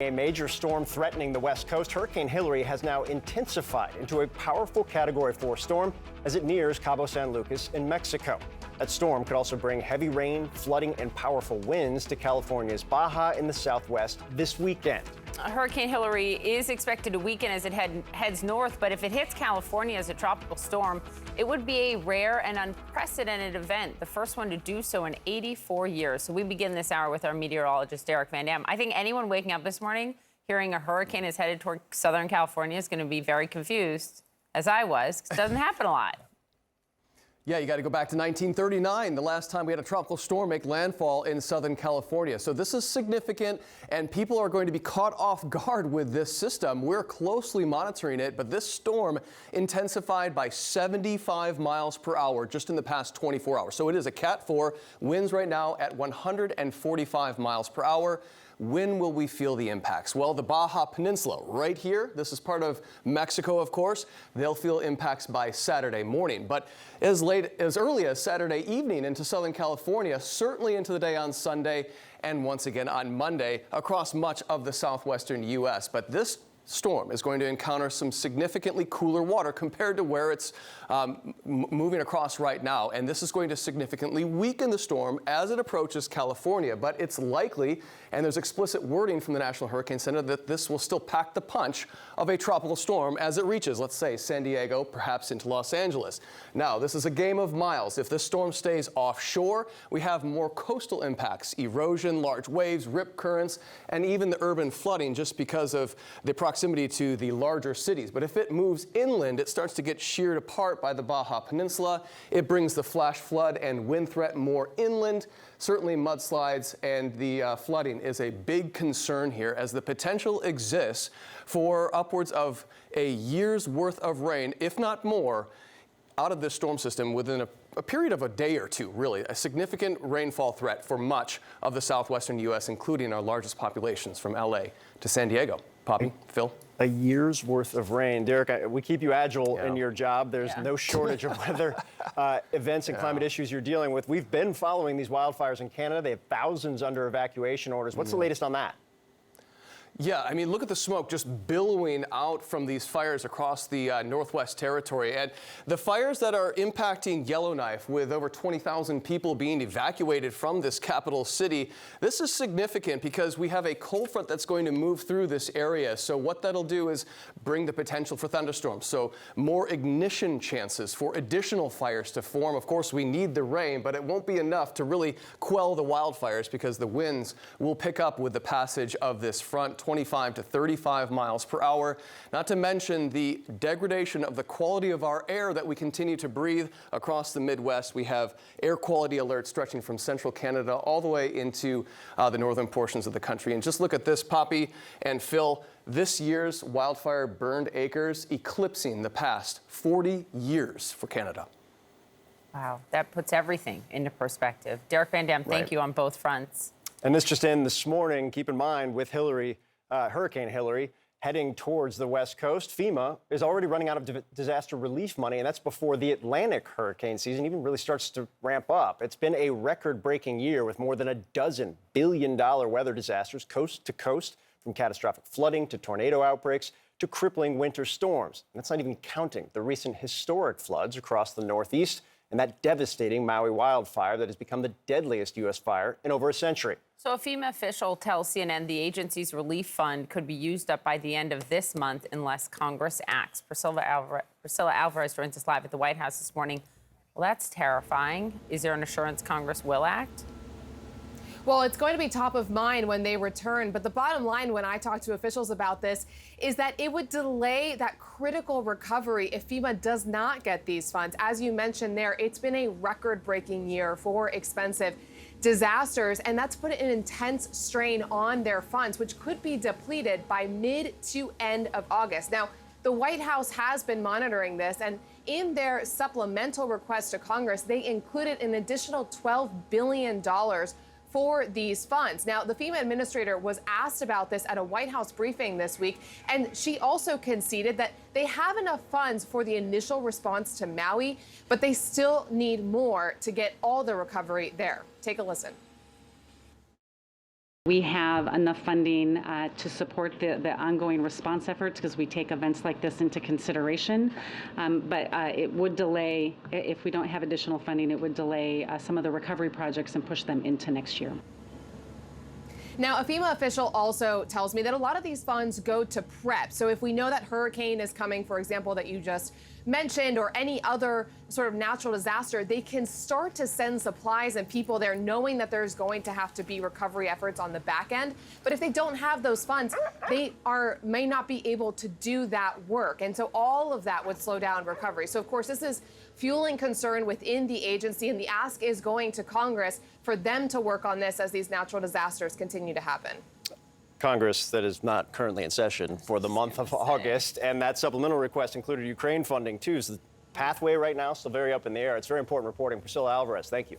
A major storm threatening the West Coast, Hurricane Hilary has now intensified into a powerful Category 4 storm as it nears Cabo San Lucas in Mexico. That storm could also bring heavy rain, flooding, and powerful winds to California's Baja in the southwest this weekend. Hurricane Hilary is expected to weaken as it heads north, but if it hits California as a tropical storm, it would be a rare and unprecedented event, the first one to do so in 84 years. So we begin this hour with our meteorologist, Derek Van Dam. I think anyone waking up this morning hearing a hurricane is headed toward Southern California is going to be very confused, as I was, because it doesn't happen a lot. Yeah, you got to go back to 1939, the last time we had a tropical storm make landfall in Southern California. So this is significant, and people are going to be caught off guard with this system. We're closely monitoring it, but this storm intensified by 75 miles per hour just in the past 24 hours. So it is a Cat 4, winds right now at 145 miles per hour. When will we feel the impacts? Well, the Baja Peninsula right here, this is part of Mexico, of course, they'll feel impacts by Saturday morning. But as early as Saturday evening into Southern California, certainly into the day on Sunday, and once again on Monday across much of the southwestern U.S. But this storm is going to encounter some significantly cooler water compared to where it's moving across right now. And this is going to significantly weaken the storm as it approaches California. But it's likely, and there's explicit wording from the National Hurricane Center, that this will still pack the punch of a tropical storm as it reaches, let's say, San Diego, perhaps into Los Angeles. Now, this is a game of miles. If this storm stays offshore, we have more coastal impacts, erosion, large waves, rip currents, and even the urban flooding just because of the proximity to the larger cities. But if it moves inland, it starts to get sheared apart by the Baja Peninsula. It brings the flash flood and wind threat more inland. Certainly mudslides and the flooding is a big concern here, as the potential exists for upwards of a year's worth of rain, if not more, out of this storm system within a period of a day or two, really. A significant rainfall threat for much of the southwestern U.S., including our largest populations from L.A. to San Diego. Poppy, Phil? A year's worth of rain. Derek, we keep you agile in your job. There's no shortage of weather events and climate issues you're dealing with. We've been following these wildfires in Canada. They have thousands under evacuation orders. What's the latest on that? Yeah, I mean, look at the smoke just billowing out from these fires across the Northwest Territory. And the fires that are impacting Yellowknife, with over 20,000 people being evacuated from this capital city, this is significant because we have a cold front that's going to move through this area. So what that'll do is bring the potential for thunderstorms. So more ignition chances for additional fires to form. Of course, we need the rain, but it won't be enough to really quell the wildfires because the winds will pick up with the passage of this front. 25 to 35 miles per hour, not to mention the degradation of the quality of our air that we continue to breathe across the Midwest. We have air quality alerts stretching from central Canada all the way into the northern portions of the country. And just look at this, Poppy and Phil, this year's wildfire burned acres eclipsing the past 40 years for Canada. Wow, that puts everything into perspective. Derek Van Dam, thank you on both fronts. And this just in this morning, keep in mind, with Hurricane Hilary heading towards the West Coast, FEMA is already running out of disaster relief money, and that's before the Atlantic hurricane season even really starts to ramp up. It's been a record-breaking year with more than a dozen billion-dollar weather disasters coast to coast, from catastrophic flooding to tornado outbreaks to crippling winter storms. And that's not even counting the recent historic floods across the Northeast and that devastating Maui wildfire that has become the deadliest U.S. fire in over a century. So a FEMA official tells CNN the agency's relief fund could be used up by the end of this month unless Congress acts. Priscilla Alvarez joins us live at the White House this morning. Well, that's terrifying. Is there an assurance Congress will act? Well, it's going to be top of mind when they return. But the bottom line when I talk to officials about this is that it would delay that critical recovery if FEMA does not get these funds. As you mentioned there, it's been a record-breaking year for expensive disasters, and that's put an intense strain on their funds, which could be depleted by mid to end of August. Now, the White House has been monitoring this, and in their supplemental request to Congress, they included an additional $12 billion for these funds. Now, the FEMA administrator was asked about this at a White House briefing this week, and she also conceded that they have enough funds for the initial response to Maui, but they still need more to get all the recovery there. Take a listen. We have enough funding to support the ongoing response efforts because we take events like this into consideration. But it would delay, if we don't have additional funding, it would delay some of the recovery projects and push them into next year. Now, a FEMA official also tells me that a lot of these funds go to prep. So if we know that hurricane is coming, for example, that you just mentioned, or any other sort of natural disaster, they can start to send supplies and people there knowing that there's going to have to be recovery efforts on the back end. But if they don't have those funds, they may not be able to do that work. And so all of that would slow down recovery. So, of course, this is fueling concern within the agency, and the ask is going to Congress for them to work on this as these natural disasters continue to happen. Congress that is not currently in session for the month of August, and that supplemental request included Ukraine funding too. So the pathway right now still very up in the air. It's very important reporting. Priscilla Alvarez, thank you.